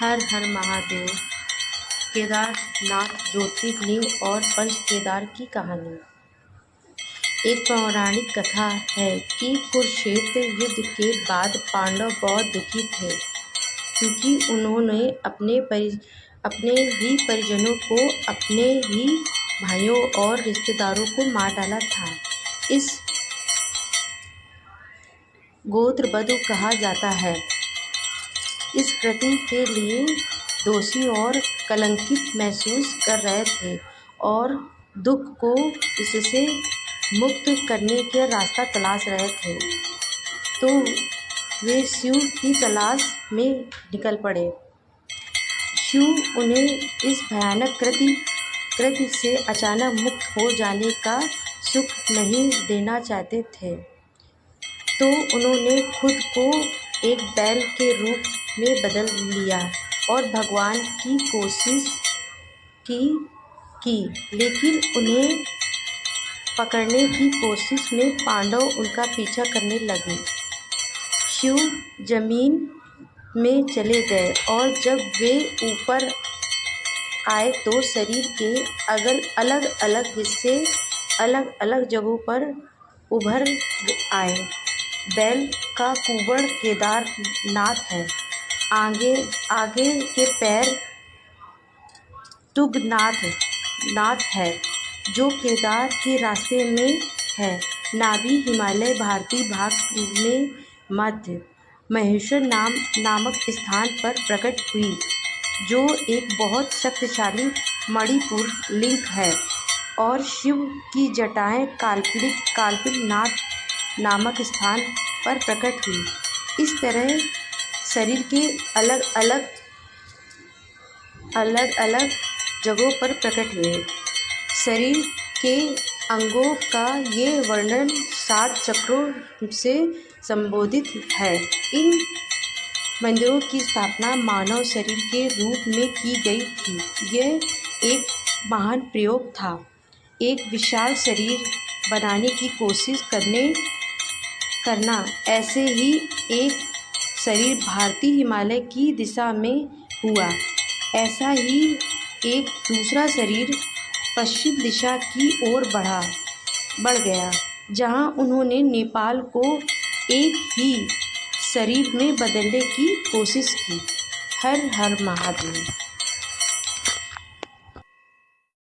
हर हर महादेव। केदारनाथ ज्योतिर्लिंग और पंच केदार की कहानी। एक पौराणिक कथा है कि कुरुक्षेत्र युद्ध के बाद पांडव बहुत दुखी थे, क्योंकि उन्होंने अपने ही परिजनों को, अपने ही भाइयों और रिश्तेदारों को मार डाला था। इस गोत्रवधु कहा जाता है। इस कृत्य के लिए दोषी और कलंकित महसूस कर रहे थे और दुख को इससे मुक्त करने का रास्ता तलाश रहे थे, तो वे शिव की तलाश में निकल पड़े। शिव उन्हें इस भयानक कृत्य से अचानक मुक्त हो जाने का सुख नहीं देना चाहते थे, तो उन्होंने खुद को एक बैल के रूप में बदल लिया और भगवान की कोशिश की, लेकिन उन्हें पकड़ने की कोशिश में पांडव उनका पीछा करने लगे। शिव जमीन में चले गए और जब वे ऊपर आए तो शरीर के अलग अलग हिस्से अलग अलग जगहों पर उभर आए। बैल का कुबड़ केदारनाथ है, आगे के पैर तुंगनाथ है, जो केदार के रास्ते में है। नाभि हिमालय भारतीय भाग में मध्य महेश्वर नामक स्थान पर प्रकट हुई, जो एक बहुत शक्तिशाली मणिपुर लिंग है, और शिव की जटाएं काल्पनिक नाथ नामक स्थान पर प्रकट हुई। इस तरह शरीर के अलग अलग जगहों पर प्रकट हुए। शरीर के अंगों का ये वर्णन 7 चक्रों से संबोधित है। इन मंदिरों की स्थापना मानव शरीर के रूप में की गई थी। यह एक महान प्रयोग था, एक विशाल शरीर बनाने की कोशिश करना। ऐसे ही एक शरीर भारतीय हिमालय की दिशा में हुआ। ऐसा ही एक दूसरा शरीर पश्चिम दिशा की ओर बढ़ गया, जहां उन्होंने नेपाल को एक ही शरीर में बदलने की कोशिश की। हर हर महादेव।